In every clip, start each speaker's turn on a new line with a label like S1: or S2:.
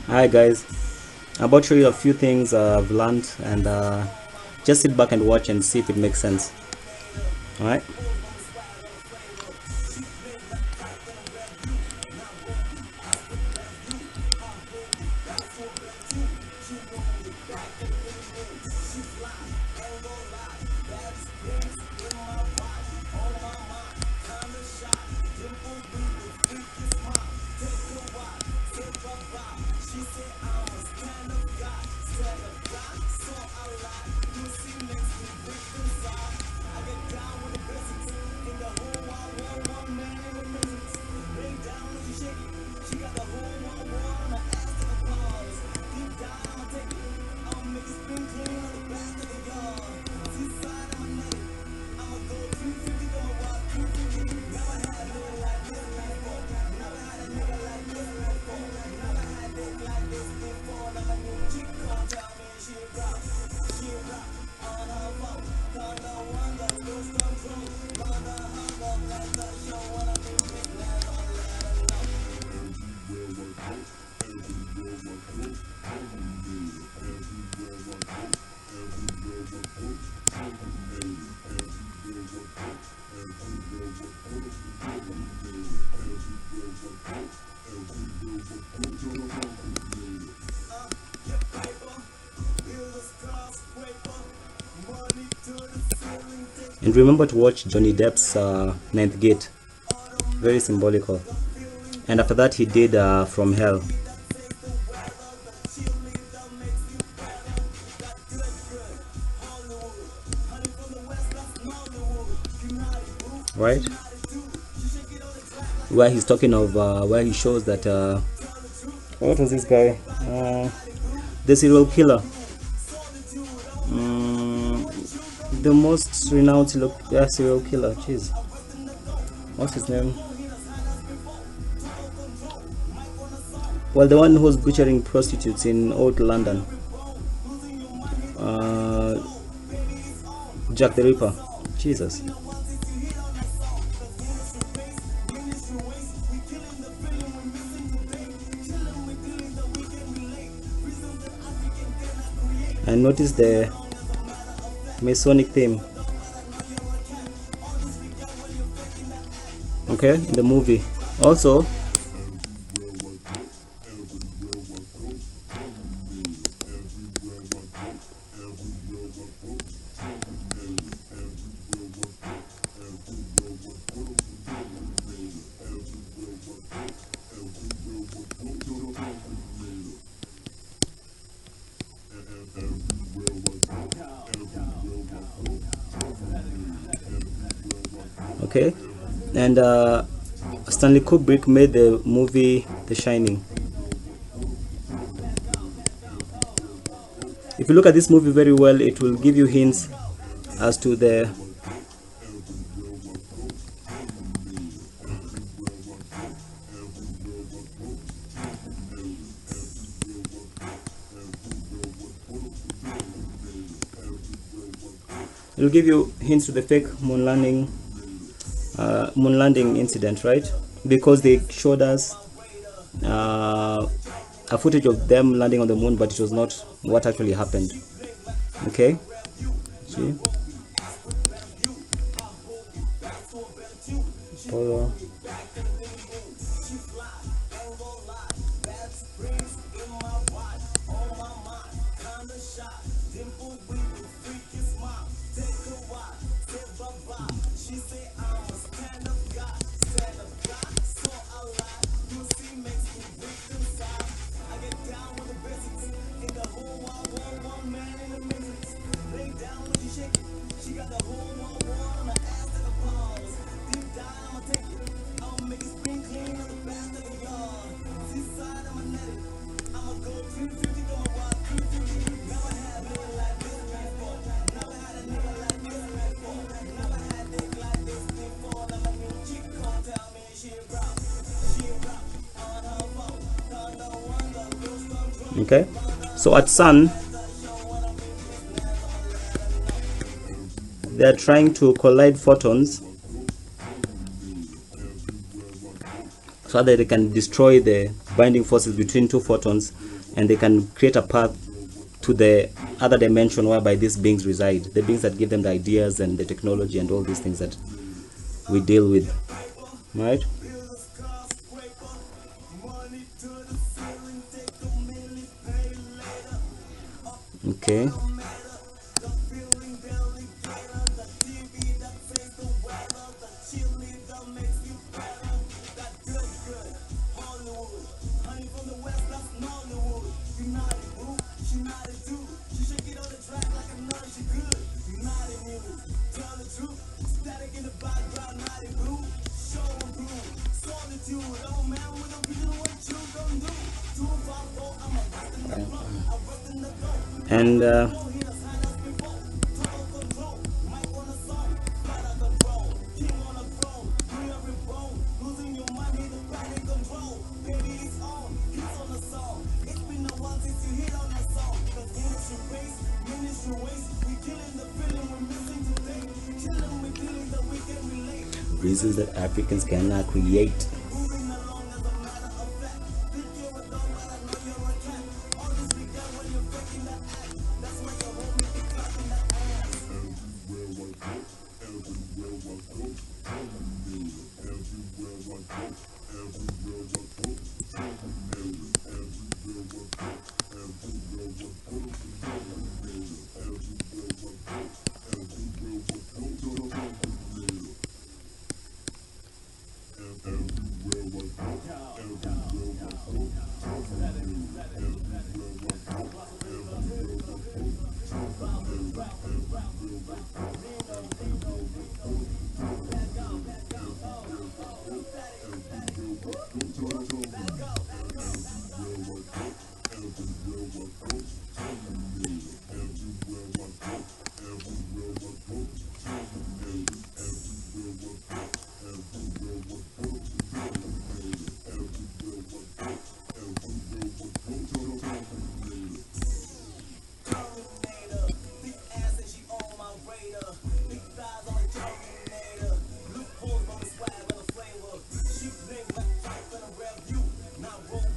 S1: Hi guys, I'm about to show you a few things I've learned, and just sit back and watch and see if it makes sense. Alright. And remember to watch Johnny Depp's Ninth Gate. Very symbolical. And after that he did From Hell. Right? Where he's talking of, where he shows that, what was this guy? The serial killer. The most renowned serial killer. Jeez. What's his name? Well, the one who was butchering prostitutes in old London. Jack the Ripper. Jesus. And notice the Masonic theme. Okay, in the movie. Also, okay, and Stanley Kubrick made the movie The Shining. If you look at this movie very well, it will give you hints as to the it will give you hints to the fake moon landing incident, right? Because they showed us a footage of them landing on the moon, but it was not what actually happened. Okay, see. Polo. Okay, so at Sun, they're trying to collide photons so that they can destroy the binding forces between two photons, and they can create a path to the other dimension whereby these beings reside, the beings that give them the ideas and the technology and all these things that we deal with, right? Okay. And reasons that Africans cannot create.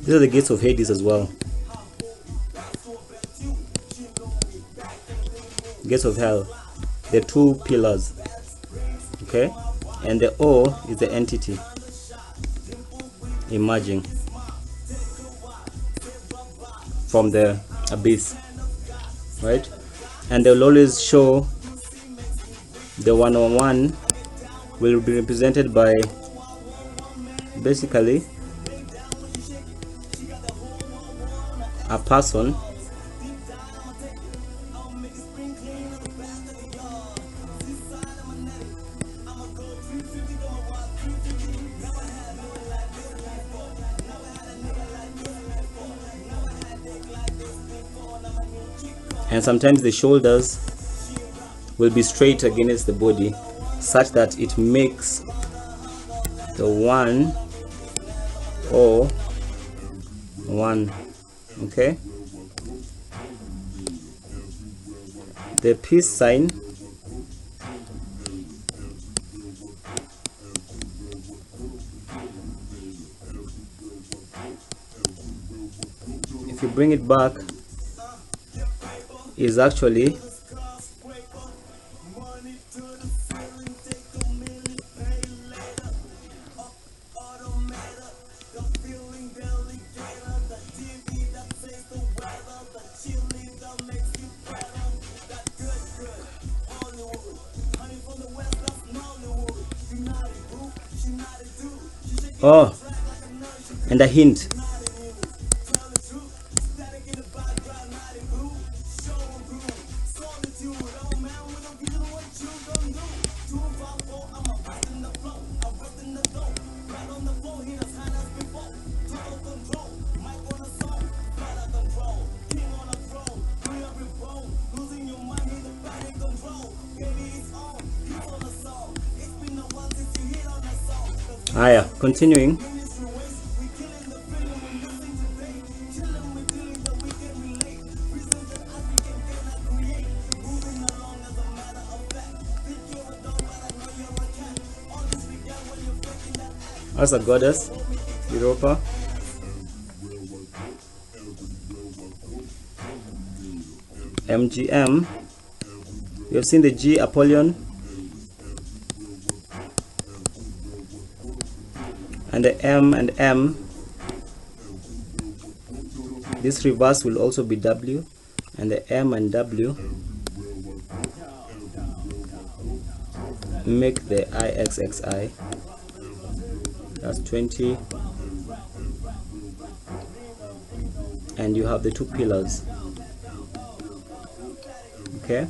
S1: These are the gates of Hades as well. Gates of hell. The two pillars. Okay? And the O is the entity emerging from the abyss. Right? And they'll always show the 101 will be represented by basically a person and sometimes the shoulders will be straight against the body such that it makes the 1 or 1. Okay, the peace sign if you bring it back is actually oh, and a hint. Yeah, continuing. As a goddess, Europa. MGM. You have seen the G, Apollyon, and the M and M. This reverse will also be W, and the M and W make the IXXI. That's 20, and you have the two pillars. Okay.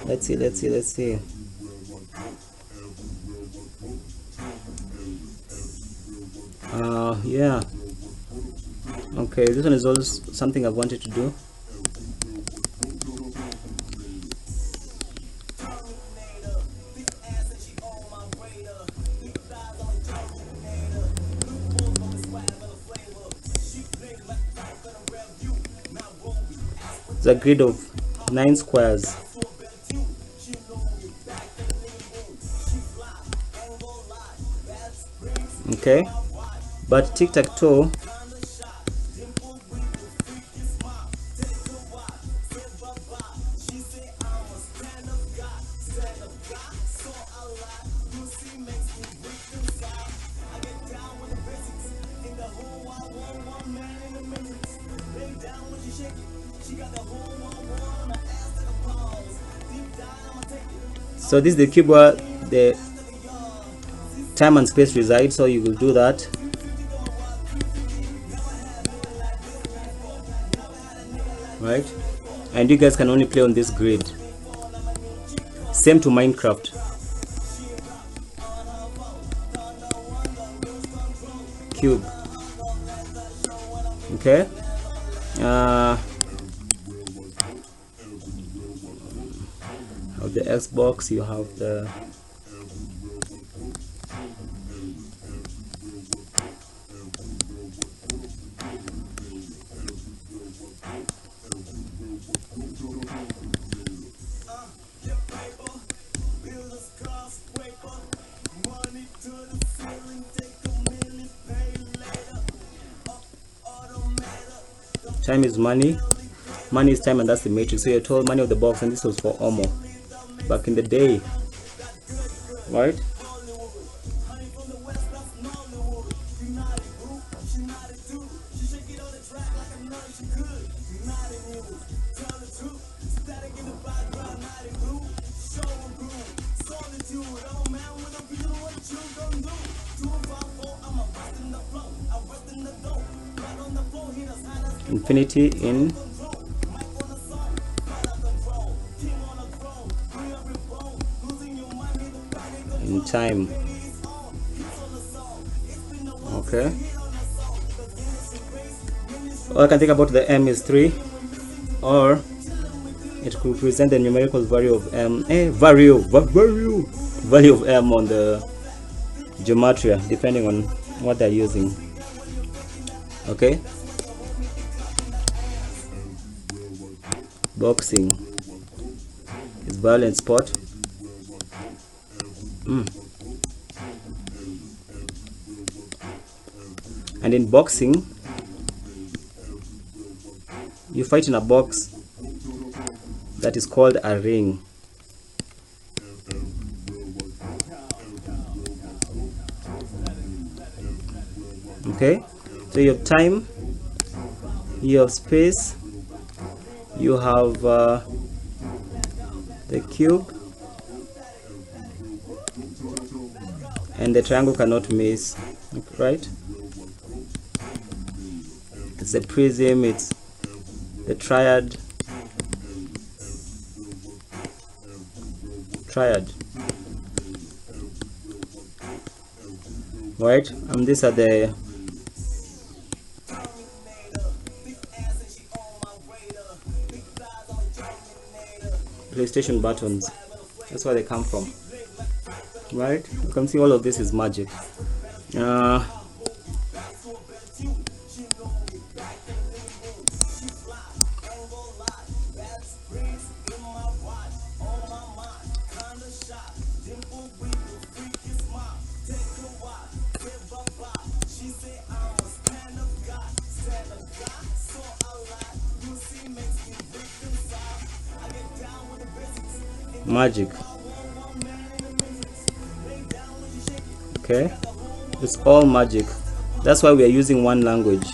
S1: Let's see. Yeah. Okay, this one is also something I've wanted to do. It's a grid of 9 squares. Okay, but tic-tac-toe, so this is the cube where the time and space reside, so you will do that. Right, and you guys can only play on this grid. Same to Minecraft. Cube. Okay. Of the Xbox, you have the time is money, money is time, and that's the matrix. So you're told money of the box, and this was for Omo back in the day, right? Infinity in time. Okay, all I can think about the M is 3, or it could represent the numerical value of M, value of M on the gematria, depending on what they're using. Okay, boxing is violent sport. And in boxing, you fight in a box that is called a ring. Okay, so you have time, you have space, you have the cube, and the triangle cannot miss, right? It's a prism, it's the triad, right? And these are the PlayStation buttons. That's where they come from, right? You can see all of this is magic. magic. Okay, it's all magic. That's why we are using one language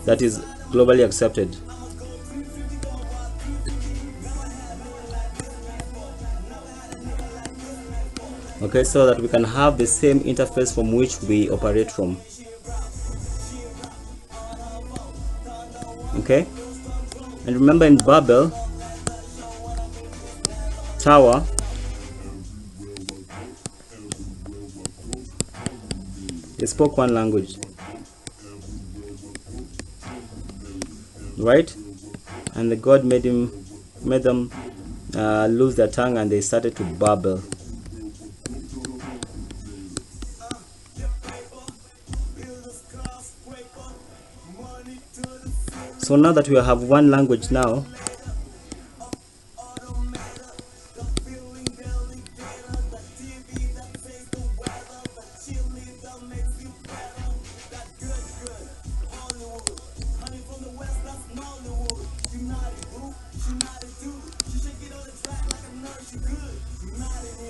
S1: that is globally accepted. Okay, so that we can have the same interface from which we operate from. Okay, and remember in Babel Tower, they spoke one language, right? And the God made them lose their tongue, and they started to babble. So now that we have one language now,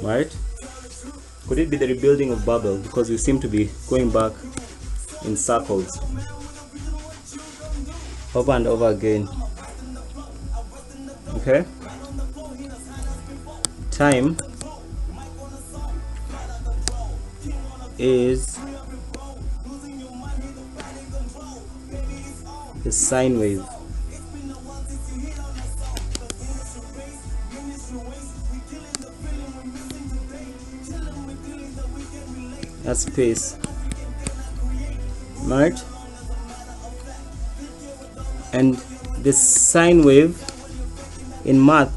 S1: right? Could it be the rebuilding of Babel? Because we seem to be going back in circles over and over again. Okay, time is the sine wave. That's space, right? And the sine wave in math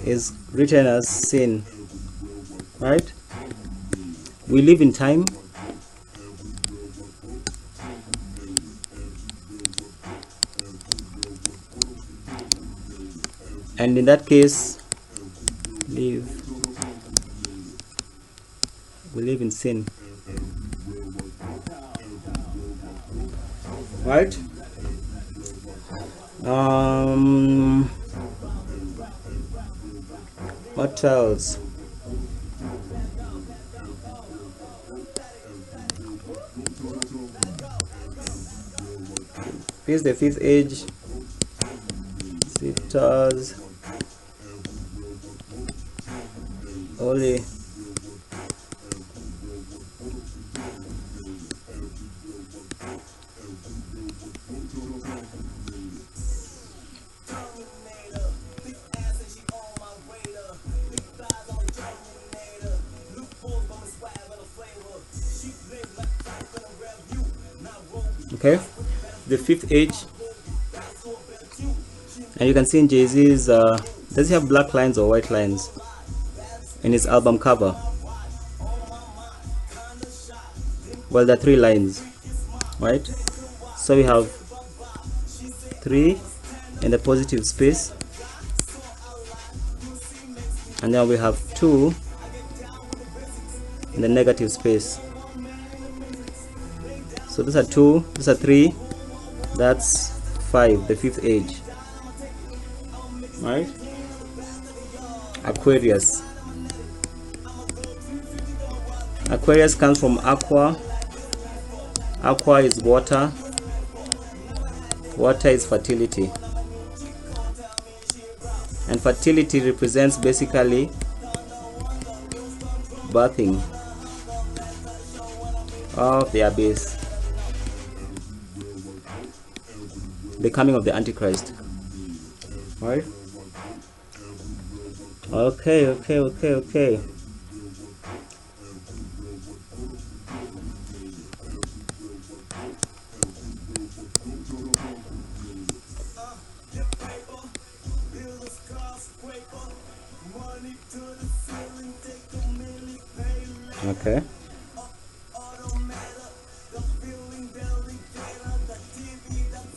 S1: is written as sin, right? We live in time, and in that case we live in sin, right? What else? Here's the fifth age. Sitters only. Okay, the fifth age, and you can see in Jay-Z's does he have black lines or white lines in his album cover? Well, there are 3 lines, right? So we have 3 in the positive space, and then we have 2 in the negative space. So these are 2, these are 3, that's 5, the fifth age, right? Aquarius. Aquarius comes from aqua. Aqua is water. Water is fertility. And fertility represents basically birthing of the abyss, the coming of the Antichrist, right? Okay. Okay.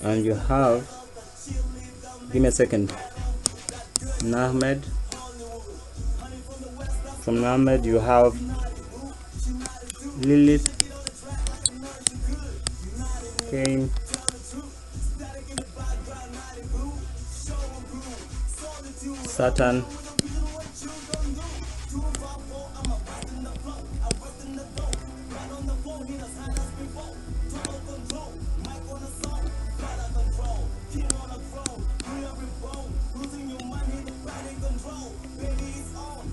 S1: And you have, give me a second, Nahmed. From Nahmed you have Lilith, Cain, Saturn,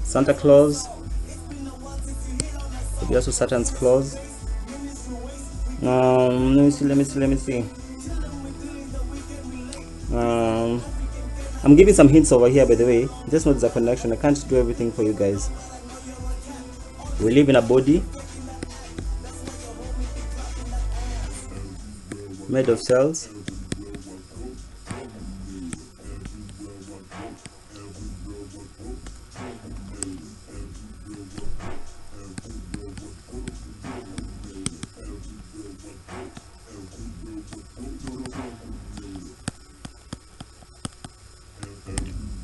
S1: Santa Claus, could be also Saturn's claws. Let me see. I'm giving some hints over here, by the way. Just know there's a connection. I can't do everything for you guys. We live in a body made of cells.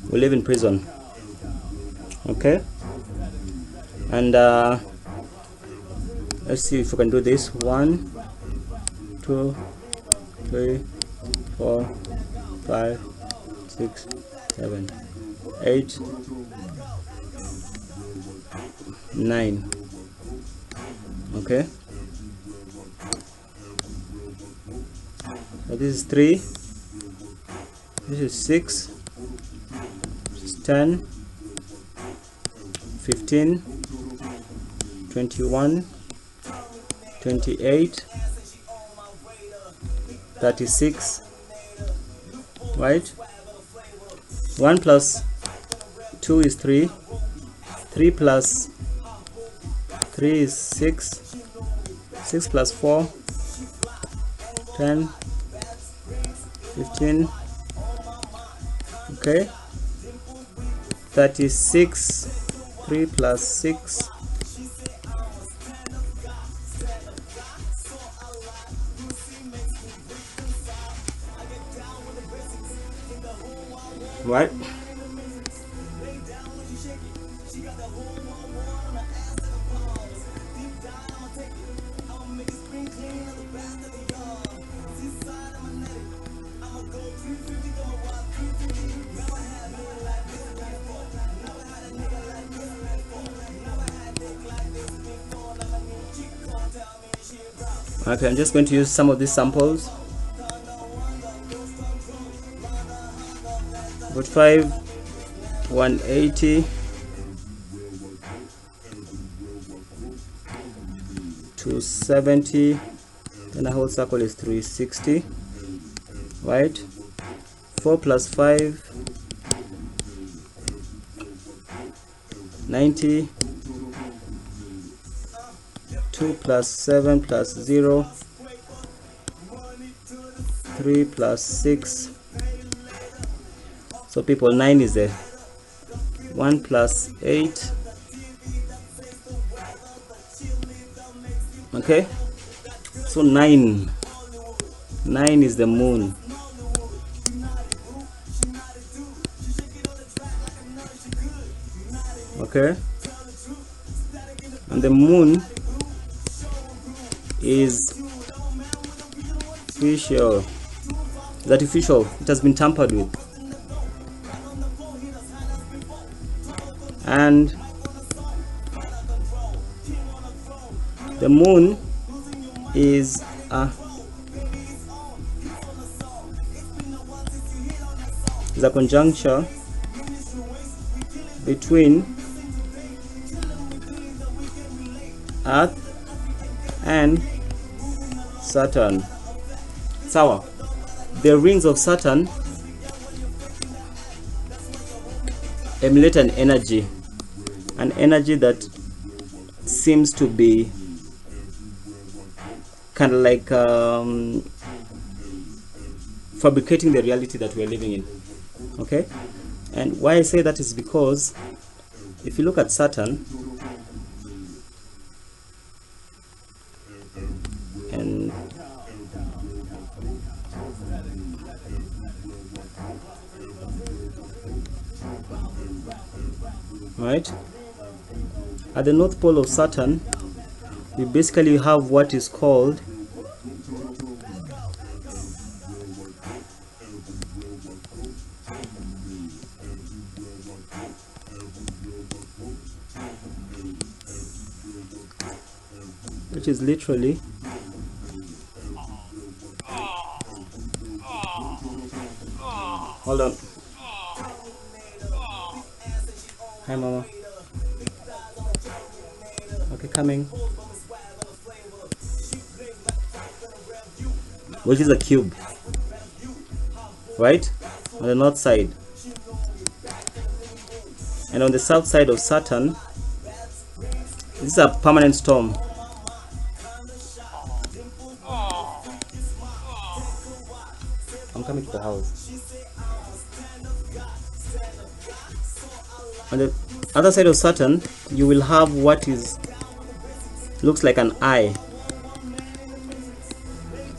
S1: We live in prison, okay? And let's see if we can do this. 1, 2, 3, 4, 5, 6, 7, 8, 9. Okay, so this is 3, this is 6, 10, 15, 21, 28, 36, right? 1 plus 2 is 3, 3 plus 3 is 6, 6 plus 4, 10, 15, okay? 36, 3 plus 6, right? Okay, I'm just going to use some of these samples. 45, 180, 270, then a whole circle is 360, right? 4 plus 5, 90, 2 plus 7 plus 0, 3 plus 6. So people, 9 is there. 1 plus 8. Okay, so 9 is the moon. Okay, and the moon is artificial. It's artificial. It has been tampered with. And the moon is a conjuncture between Earth and Saturn. Sawa. The rings of Saturn emulate an energy that seems to be kind of like fabricating the reality that we're living in. Okay, and why I say that is because if you look at Saturn, and right at the north pole of Saturn, we basically have what is called which is literally hold on. Hi, mama. Okay, coming. Which is a cube, right? On the north side. And on the south side of Saturn, this is a permanent storm. I'm coming to the house. On the other side of Saturn, you will have what looks like an eye.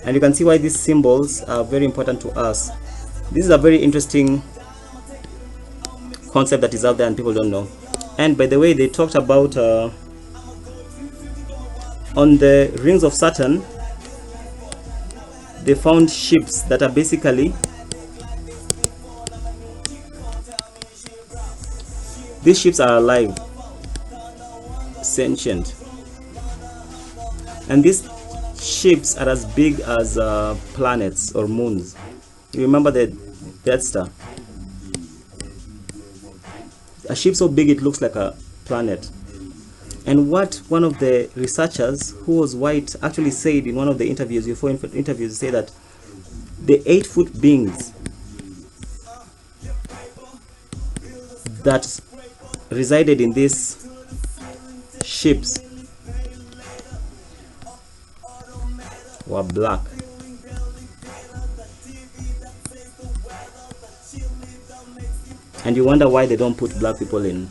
S1: And you can see why these symbols are very important to us. This is a very interesting concept that is out there and people don't know. And by the way, they talked about on the rings of Saturn, they found ships that are basically, these ships are alive, sentient, and these ships are as big as planets or moons. You remember the Death Star? A ship so big it looks like a planet. And what one of the researchers who was white actually said in one of the interviews, interviews, say that the 8-foot beings that resided in these ships were black. And you wonder why they don't put black people in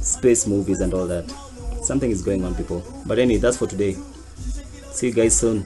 S1: space movies and all that. Something is going on, people. But anyway, that's for today. See you guys soon.